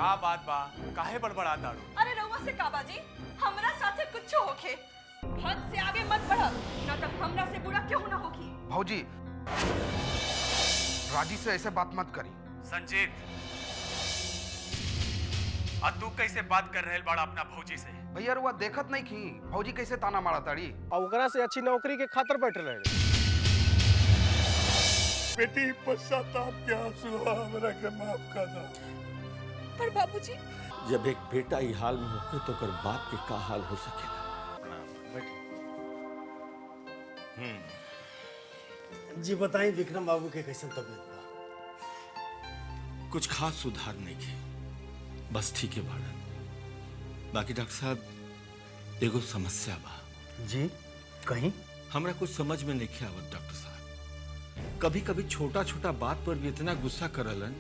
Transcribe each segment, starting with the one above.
का बात बा, काहे बड़बड़ा दारू? अरे रउआ से का बाजी, हमरा साथे कुछ होखे। हद से आगे मत बढ़, ना तब हमरा से बुरा क्यों ना होगी। भौजी, राजी से ऐसे बात मत करी। संजीत, अब तू कैसे बात कर रहे बड़ा अपना भौजी से? भैया रुआ देखत नहीं की भौजी कैसे ताना मारा ताड़ी। और ओकरा से अच्छी नौकरी के खातिर बैठे रहे। बेटी पश्चाताप के आंसू हमरा के माफ कर दो। पर बाबूजी, जब एक बेटा ही हाल में होके तो कर बाप के का हाल हो सकेला। जी बताई विक्रम बाबू के कैसन तबीयत बा? कुछ खास सुधार नहीं के, बस ठीक है बाड़न। बाकी डॉक्टर साहब एगो समस्या बा। जी कहीं? हमरा कुछ समझ में नहीं आवत डॉक्टर साहब। कभी कभी छोटा छोटा बात पर भी इतना गुस्सा करलन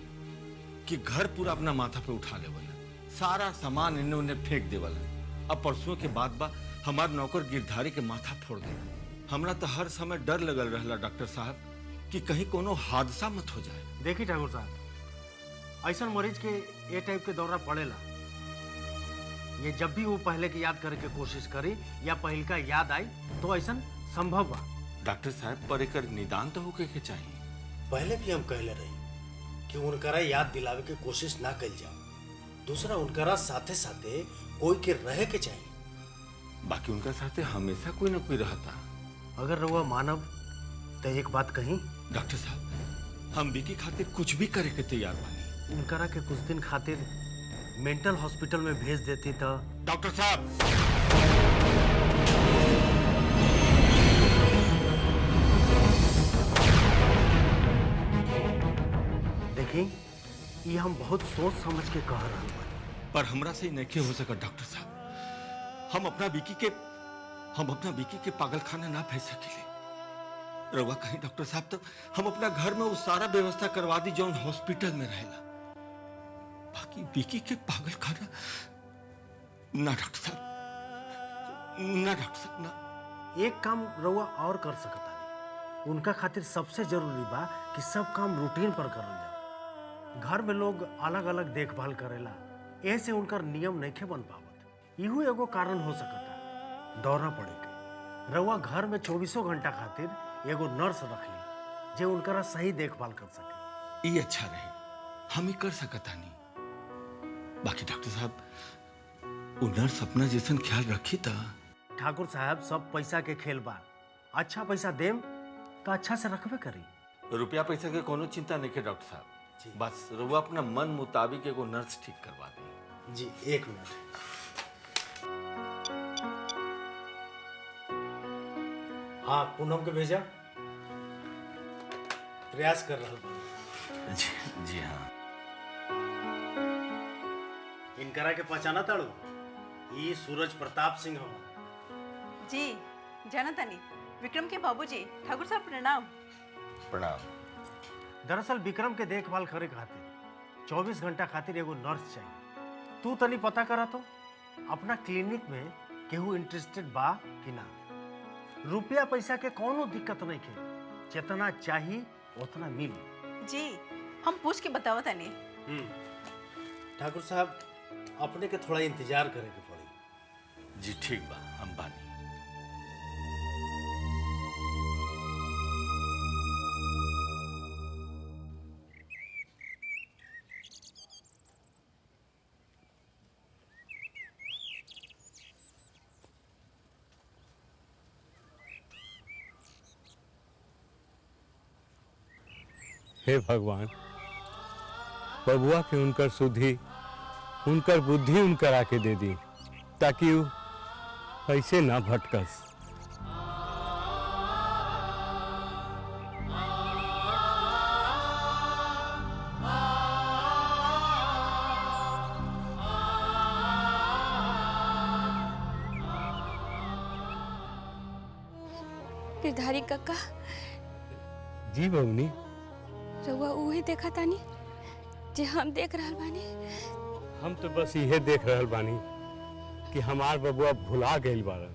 कि घर पूरा अपना माथा पे उठा लेवलन, सारा सामान इन्हें उन्हें फेंक देवलन। अब परसों के बाद बा हमार नौकर गिरधारी के माथा फोड़ देना। हमरा तो हर समय डर लगल रहला डॉक्टर साहब कि कहीं कोनो हादसा मत हो जाए। देखिए ठाकुर साहब, ऐसा मरीज के ये टाइप के दौरा पड़ेला। ये जब भी वो पहले की याद करे के कोशिश करी या पहल का याद आई तो ऐसा संभव बा। डॉक्टर साहब पर एकर निदान तो होके के चाहिए। पहले भी हम कहले रही कि उनकरा याद दिलावे के कोशिश ना कल जाओ। दूसरा उनकरा साथे साथे कोई के रहे के चाहिए। बाकी उनका साथे हमेशा कोई ना कोई रहता। अगर रहुआ मानव तो एक बात कही डॉक्टर साहब, हम विकी खातिर कुछ भी करे के तैयार बानी। उनकरा के कुछ दिन खातिर मेंटल हॉस्पिटल में भेज देती तो। डॉक्टर साहब, देखिए ये हम बहुत सोच समझ के कह रहे हैं, पर हमरा से नहीं हो सका डॉक्टर साहब। हम अपना विकी के पागलखाना ना भेज सकेले। रवा कहीं डॉक्टर साहब तो हम अपना घर में वो सारा व्यवस्था करवा दी जो हॉस्पिटल में रहेला। बाकी विकी के पागलखाना ना डॉक्टर साहब, ना डॉक्टर साहब ना। एक काम रहुआ और कर सकता है। उनका खातिर सबसे जरूरी बा कि सब काम रूटीन पर करल जाए। घर में लोग अलग अलग देखभाल करेला, ऐसे उनका नियम नहीं के बन पावत। इहो एगो कारण हो सकता दौरा पड़े के। रहुआ घर में 24 घंटा खातिर एगो नर्स रख ली जो उनका सही देखभाल कर सके। ये अच्छा रहे, हम ही कर सकता नहीं। बाकी डॉक्टर साहब, वो नर्स अपना जैसन ख्याल रखी था। ठाकुर साहब, सब पैसा के खेल बा। अच्छा पैसा देम तो अच्छा से रखबे करी। रुपया पैसा के कोनो चिंता नहीं है डॉक्टर साहब। बस रुआ अपना मन मुताबिक एगो नर्स ठीक करवा दी। जी एक मिनट। हाँ पूनम के भेजा, प्रयास कर रहा हूँ। जी हाँ। इनकरा के पहचाना ताड़ू, ये सूरज प्रताप सिंह हो। जी जाना तानी, विक्रम के बाबूजी। ठाकुर साहब प्रणाम। प्रणाम। दरअसल विक्रम के देखभाल करे खातिर 24 घंटा खातिर एगो नर्स चाहिए। तू तनी पता करा तो अपना क्लिनिक में केहू इंटरेस्टेड बा कि ना। रुपया पैसा के कोनो दिक्कत नहीं के, जितना चाहिए उतना मिली। जी हम पूछ के बतावा तानी। ठाकुर साहब, अपने के थोड़ा इंतजार करे के पड़ी। जी ठीक बा, हम बानी। हे भगवान, बबुआ के उनकर सुधि, उनकर बुद्धि उनकर आके दे दी ताकि वो ऐसे ना भटकस। गिरधारी काका, जी बबनी, रउआ उहे देखा तानी जे हम देख रहल बानी। हम तो बस यह देख रहल बानी कि हमार बबुआ भुला गइल बाड़न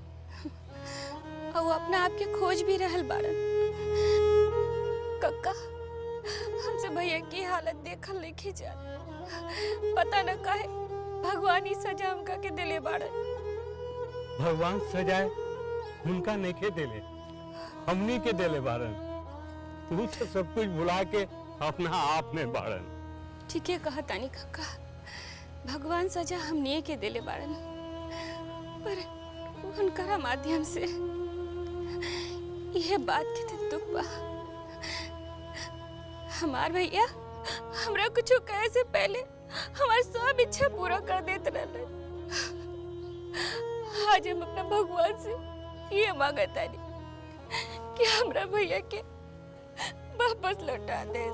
और वो अपना आप के खोज भी रहल बाड़न। काका, हमसे भैया की हालत देखल नहीं जा। पता न काहे भगवान ही सजा हमका के दिले बाड़न। भगवान सजाए उनका नहीं देले, हमनी के देले बारन। तू तो सब कुछ भुला के अपना आप में बाड़न। ठीक है कहा तानी काका, भगवान सजा हमनी के दिले बाड़न, पर उनका माध्यम से यह बात के तो दुख बा। हमार भैया हमरा कुछ कहे से पहले हमार सब इच्छा पूरा कर देते रहले। आज हम अपना भगवान से ये मांगता नहीं कि हमरा भैया के वापस लौटा दे,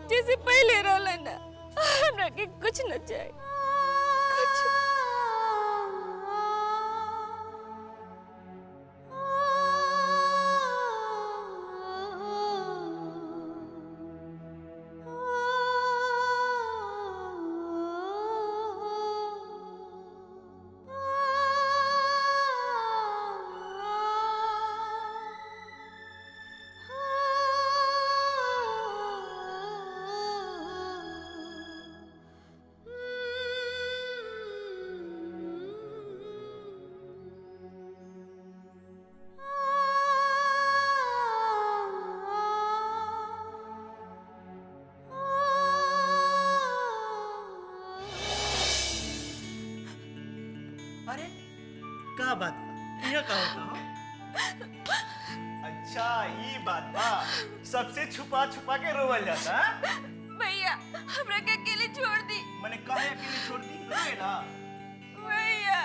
जैसे पहले रहला ना। हमरा के कुछ न चाहिए, कुछ। अरे का बात बा? ये का होता हो? अच्छा ये बात बा, सबसे छुपा छुपा के रोवल जाता है? भैया हमरा के अकेले छोड़ दी। मैंने काहे अकेले छोड़ दी? रोएला? भैया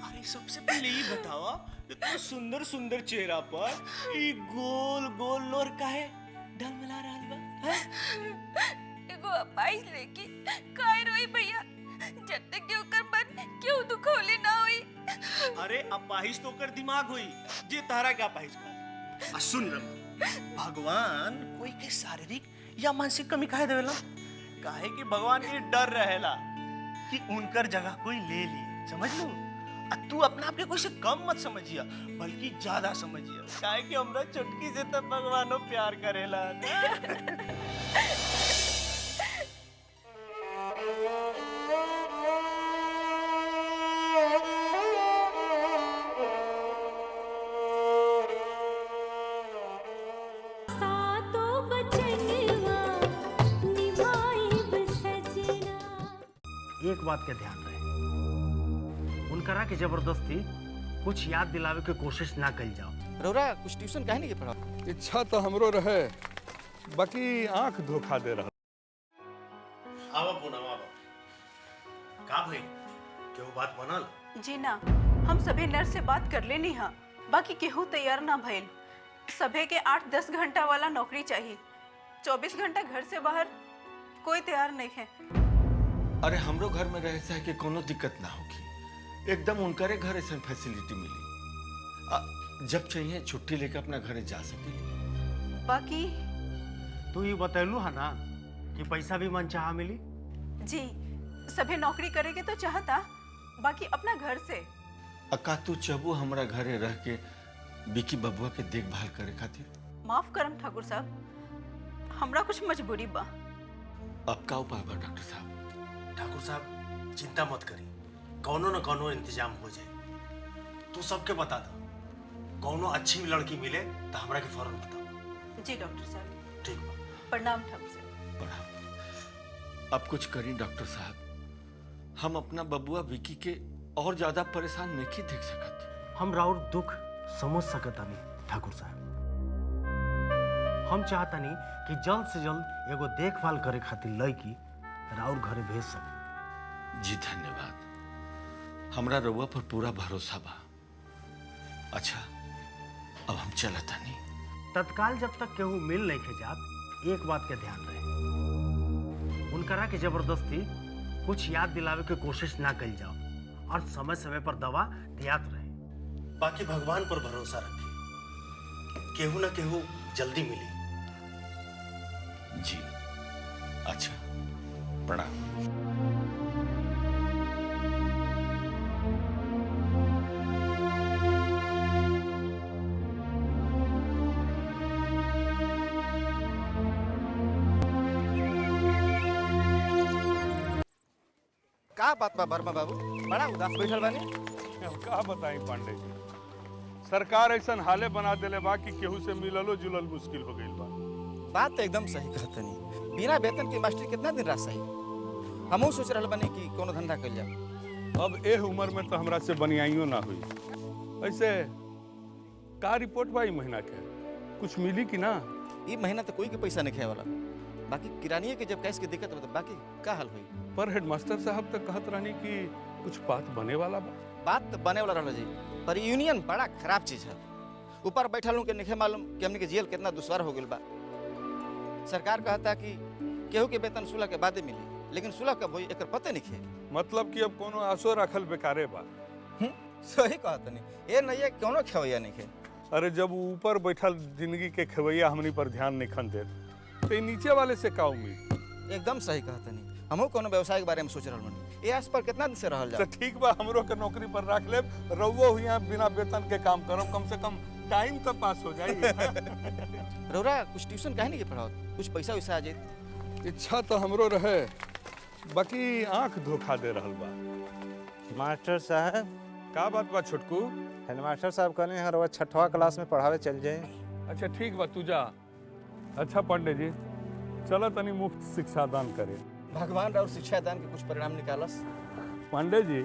अरे सबसे पहले ये बताओ, इतना सुंदर सुंदर चेहरा पर ये गोल गोल लोर काहे डलमला रहल बा? हैं? एगो अपाइज लेके काय रोई भैया, जब तक के ओकर मन क्यों दुखोले ना होई। अरे अपाहिज तो कर दिमाग हुई, जे तारा का अपाहिज का। सुन रमा, भगवान कोई के शारीरिक या मानसिक कमी काहे देवेला? काहे कि भगवान के डर रहेला कि उनकर जगह कोई ले ली, समझ लो। तू अपना आप के कोई से कम मत समझिया, बल्कि ज्यादा समझिया, काहे कि हमरा चुटकी से तब भगवानो प्यार करेला ना। एक बात के ध्यान रहे, उनकरा के जबरदस्ती कुछ याद दिलावे के कोशिश ना कल जाओ। रौरा कुछ ट्यूशन काहे नहीं पढ़ा? इच्छा तो हमरो रहे, बाकी आंख धोखा दे रहा। आवा पूनम आवा। का भाई केहू बात बनल? जी ना, हम सभी नर्स से बात कर लेनी हा, बाकी केहू तैयार ना भइल। सभे के 8-10 घंटा वाला नौकरी चाहिए, 24 घंटा घर से बाहर कोई तैयार नहीं है। अरे हमरो घर में रहे से कि कोनो दिक्कत ना होगी, एकदम उनकरे घर ऐसा फैसिलिटी मिली। जब चाहिए छुट्टी लेकर अपना घरे जा सके। बाकी तू ये बतैलू है ना कि पैसा भी मन चाह मिली। जी सभी नौकरी करेगे तो चाहता, बाकी अपना घर से। अका तू चबू हमरा घरे रह के बिकी बबुआ के देखभाल करे खातिर? माफ करम ठाकुर साहब, हमरा कुछ मजबूरी बा। अब का उपाय बा डॉक्टर साहब? ठाकुर साहब चिंता मत करी, कौनो न कौनो इंतजाम हो जाए। तू सबके बता दो, कौनो अच्छी लड़की मिले तो हमरा के फौरन बताओ। जी डॉक्टर साहब। ठीक बा। प्रणाम ठाकुर साहब। प्रणाम। अब कुछ करी डॉक्टर साहब, हम अपना बबुआ विकी के और ज्यादा परेशान नहीं देख सकत। हम राउर दुख समझ सकता नहीं ठाकुर साहब। हम चाहता नहीं कि जल्द से जल्द एगो देखभाल करे खातिर लड़की राउर घरे भेज सके। जी धन्यवाद, हमरा रउआ पर पूरा भरोसा बा। अच्छा अब हम चलता नहीं। तत्काल जब तक केहू मिल नहीं के जात, एक बात के ध्यान रहे, उनकरा के जबरदस्ती कुछ याद दिलावे के कोशिश ना कल जाओ, और समय समय पर दवा दियात रहे। बाकी भगवान पर भरोसा रखे, केहू न केहू जल्दी मिली। जी अच्छा, प्रणाम। का बात बा वर्मा बाबू बड़ा उदास बैठल बानी। अब का बताई पांडे जी, सरकार ऐसा हाले बना देले बा कि केहू से मिललो जुलल मुश्किल हो गइल बा। बात तो एकदम सही कहतनी, बिना वेतन के मास्टर कितना दिन रह सही। हमहू सोच रहल बानी कि कोनो धंधा कर जाओ। अब एह उम्र में तो हमरा से बनियाइयो ना हुई। ऐसे का रिपोर्ट बा ई महीना के, कुछ मिली कि ना? ई महीना तो कोई के पैसा नहीं खाए वाला, बाकी किरानिए के जब कैश के दिक्कत हो तो बाकी का हाल हुई। पर हेडमास्टर साहब तक कहत रहनी कि कुछ बात बने वाला बा। बात तो बने वाला रहल जी, पर यूनियन बड़ा खराब चीज है। ऊपर बैठल लोग के नहीं मालूम कि हमने के जेल कितना दुश्वार हो गइल बा। सरकार कहता कि केहू के वेतन 16 के बाद मिली, लेकिन 16 कब होई एकर पते नहीं खे। मतलब कि अब कोनो आशो रखल बेकारे बा। सही कहतनी, ए नहीं है कोनो खेवैया नहीं खे। अरे जब ऊपर बैठल जिंदगी के खेवैया हमनी पर ध्यान नहीं खन देत तो ई नीचे वाले से का उम्मीद? एकदम सही कहतनी, हमहू कोनो व्यवसाय के बारे में सोच रहल बानी। ए आस पर कितना दिन से रहल तो जा। ठीक बा, हमरो के नौकरी पर रख ले, रउओ हुई बिना वेतन के काम करब, कम से कम टाइम तो पास हो जाई। रौरा कुछ ट्यूशन काहे नहीं पढ़ाओ, कुछ पैसा वैसा आ जाए। इच्छा तो हमरो रहे, बाकी आंख धोखा दे रहल बा। मास्टर साहब, का बात बा छोटकू? हेडमास्टर साहब कहले हैं रोज 6ठवां क्लास में पढ़ावे चल जाए। अच्छा ठीक बा, तू जा। अच्छा पांडे जी, चलो तनी मुफ्त शिक्षा दान करे। भगवान और शिक्षा दान के कुछ परिणाम निकालस। पांडे जी,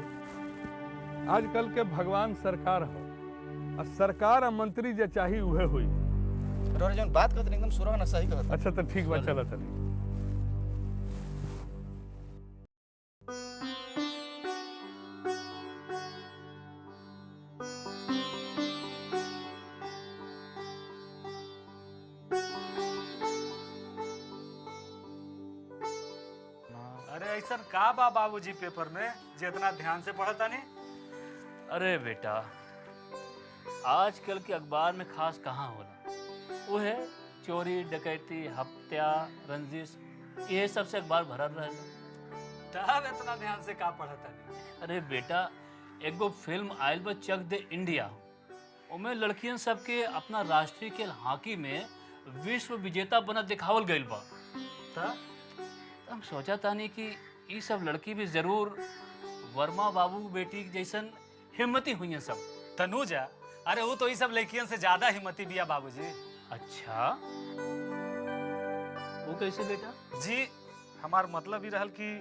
आजकल के भगवान सरकार हो, और सरकार और मंत्री जे चाही उहे हुई। रौरा जौन बात कहत एकदम सुरह ना सही कहत। अच्छा तो ठीक बा, चलो तनी। अरे ऐसा का बा बाबूजी पेपर में जितना ध्यान से पढ़ता नहीं? अरे बेटा, आजकल के अखबार में खास कहाँ होला, वो है चोरी डकैती हत्या रंजिश, ये सबसे अखबार भरल रहेला। तब इतना ध्यान से का पढ़ता नहीं? अरे बेटा, एगो फिल्म आयल बा चक दे इंडिया, उमें लड़कियन सबके अपना राष्ट्रीय खेल हॉकी में विश्व विजेता बना दिखावल गइल बा। तब हम सोचा तानी कि ये सब लड़की भी जरूर वर्मा बाबू बेटी जैसन हिम्मती हुई हैं सब। तनुजा, अरे वो तो ये सब लड़कियन से ज्यादा हिम्मती बिया बाबूजी। अच्छा, वो कैसे बेटा? जी हमार मतलब ही रहल कि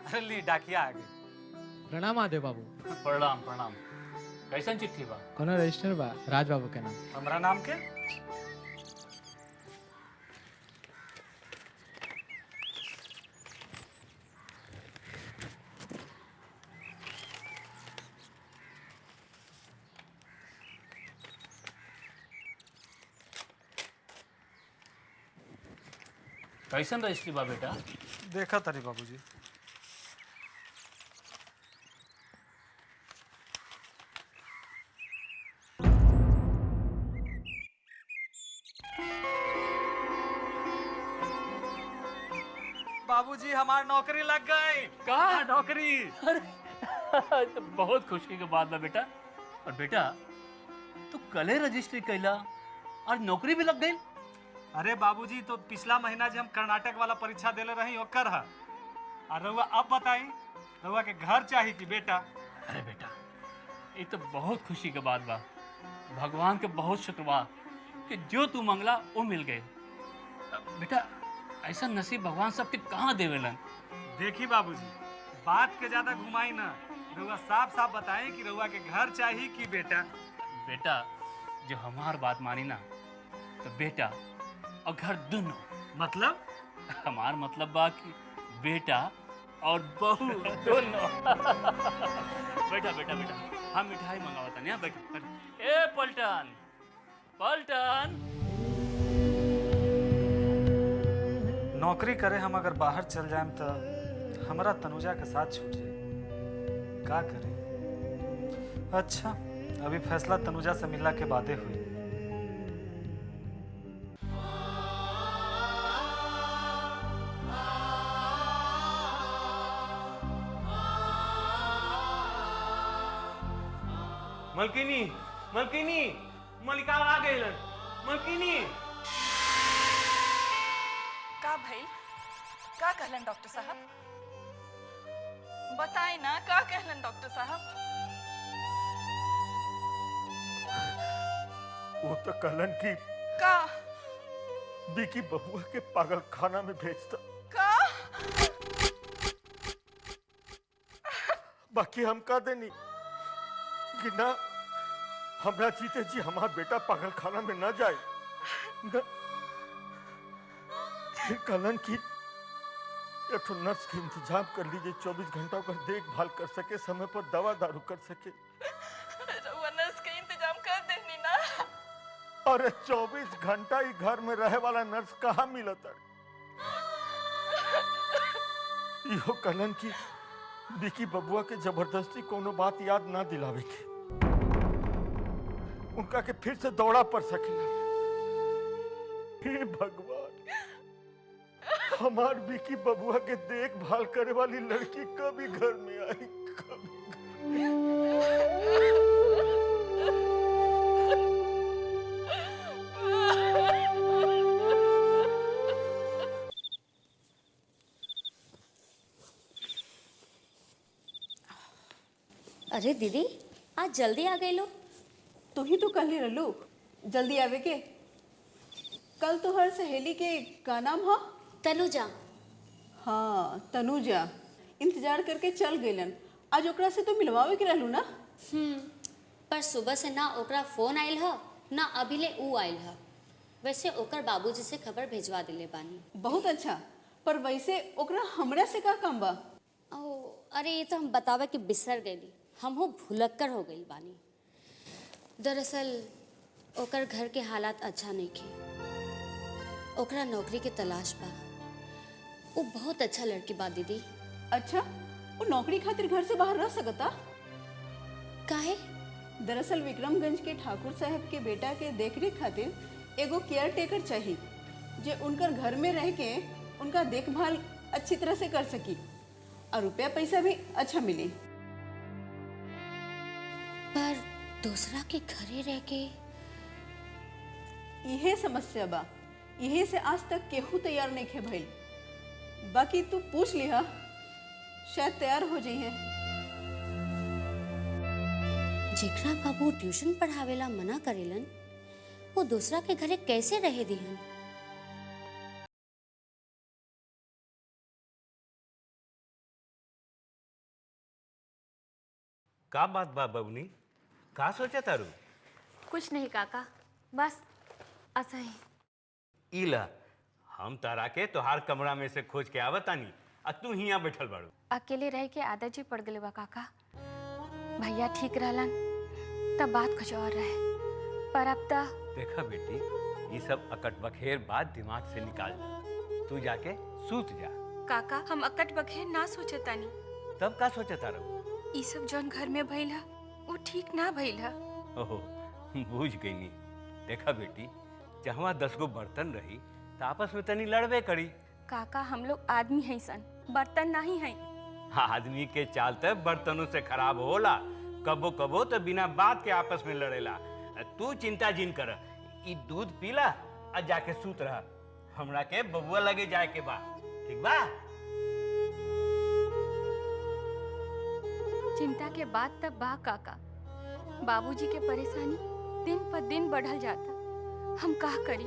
अरे ली डाकिया आ गई। प्रणाम आदे बाबू। प्रणाम प्रणाम। कैसन चिट्ठी बा? कोनो रजिस्टर बा राज बाबू के नाम। हमरा नाम के? कैसन रजिस्ट्री बा बेटा? देखा तरी बाबूजी। बाबूजी हमार नौकरी लग गई। कहाँ नौकरी? अरे तो बहुत खुशी की बात बा बेटा। और बेटा तू कले रजिस्ट्री कैला और नौकरी भी लग गई? अरे बाबूजी, तो पिछला महीना जो हम कर्नाटक वाला परीक्षा देले रही ओकर है। और रउआ अब बताई, रउआ के घर चाहिए कि बेटा? अरे बेटा, ये तो बहुत खुशी की बात बा। भगवान के बहुत शुक्रवार कि जो तू मंगला वो मिल गए। बेटा ऐसा नसीब भगवान सबके कहाँ देवेलन। देखी बाबूजी, बात के ज्यादा घुमाई ना, रउआ साफ साफ बताएं कि रउआ के घर चाहिए कि बेटा? बेटा जो हमार बात मानी ना, तो बेटा और घर दोनों। मतलब? हमार मतलब बा कि बेटा और बहू दोनों। बेटा बेटा बेटा, हम मिठाई मंगावता नहीं। बेटा ए पलटन पलटन, नौकरी करे हम अगर बाहर चल जाएं तो हमारा तनुजा के साथ छूट जाए, का करें? अच्छा, अभी फैसला तनुजा से मिलने के बादे हुई। मलकिनी मलकिनी, मलिका आ गई। मलकिनी का भइल? का कहलन डॉक्टर साहब? बताए ना का कहलन डॉक्टर साहब? वो तो कहलन की का बिकी बबुआ के पागल खाना में भेजता। का बाकी हम कह देनी कि ना, हमरा जीते जी हमारा बेटा पागल खाना में ना जाए न। फिर कहलन की एक ठो नर्स के इंतजाम कर लीजिए, 24 घंटा का देखभाल कर सके, समय पर दवा दारू कर सके। रउआ नर्स के इंतजाम कर देनी ना। अरे 24 घंटा ही घर में रहे वाला नर्स कहाँ मिलता? इहो कहलन की बिकी बबुआ के जबरदस्ती कोनो बात याद ना दिलावे के, उनका के फिर से दौड़ा पड़ सकेला। हे भगवान, हमार बिकी बबुआ के देखभाल करे वाली लड़की कभी घर में आई, कभी अरे दीदी, आज जल्दी आ गई लो। तू ही तो कल ही रहलू जल्दी आवे के। कल तो हर सहेली के का नाम हा? तनुजा। हाँ तनुजा इंतजार करके चल गईलन। आज ओकरा से तो मिलवावे के रहलू ना? पर सुबह से ना ओकरा फोन आयल ह ना अभी ले ऊ आयल ह। वैसे ओकर बाबूजी से खबर भेजवा दिले बानी। बहुत अच्छा, पर वैसे ओकरा हमरा से का काम बा? ओ अरे ये तो हम बतावे कि बिसर गईली, हमहू भुलक्कर हो गई बानी। दरअसल ओकर घर के हालात अच्छा नहीं थे, ओकरा नौकरी के तलाश बा। वो बहुत अच्छा लड़की बा दीदी। अच्छा, वो नौकरी खातिर घर से बाहर रह सकता? काहे? दरअसल विक्रमगंज के ठाकुर साहब के बेटा के देखरेख खातिर एगो केयर टेकर चाहिए, जे उनकर घर में रह के उनका देखभाल अच्छी तरह से कर सकी और रुपया पैसा भी अच्छा मिले। पर दूसरा के घरे रह के यही समस्या बा, यही से आज तक केहू तैयार नहीं खे भइल। बाकी तू पूछ लिहा, शायद तैयार हो जाइए। जेकरा बाबू ट्यूशन पढ़ावेला मना करेलन, वो दूसरा के घरे कैसे रहे दिहन? का बात बा बबनी, का सोचा तारू? कुछ नहीं काका, बस ऐसा ही। इला हम तारा के तोहार कमरा में से खोज के आवतानी, आ तू हिया बैठल बाड़ू। अकेले रह के आदत जी पड़ गले बा काका। भैया ठीक रहलन तब बात कुछ और रहे, पर अब तो देखा बेटी, ये सब अकट बखेर बात दिमाग से निकाल दे, तू जाके सूत जा। काका हम अकट बखेर ना सोचतानी। तब का सोचा तारू? ई सब जौन घर में भइल ह वो ठीक ना भइल ह। ओहो, बूझ गईनी। देखा बेटी, जहाँ 10 गो बर्तन रही तो आपस में तनी लड़बे करी। काका हम लोग आदमी हैं सन, बर्तन नहीं हैं। हाँ, आदमी के चाल तक बर्तनों से खराब होला, कबो कबो तो बिना बात के आपस में लड़ेला। तू चिंता जिन कर, ई दूध पीला और जाके सूत रहा। हमरा के बबुआ लगे जाए के बा, ठीक बा? चिंता के बाद तब बा काका, बाबूजी के परेशानी दिन पर दिन बढ़ल जाता। हम का करी?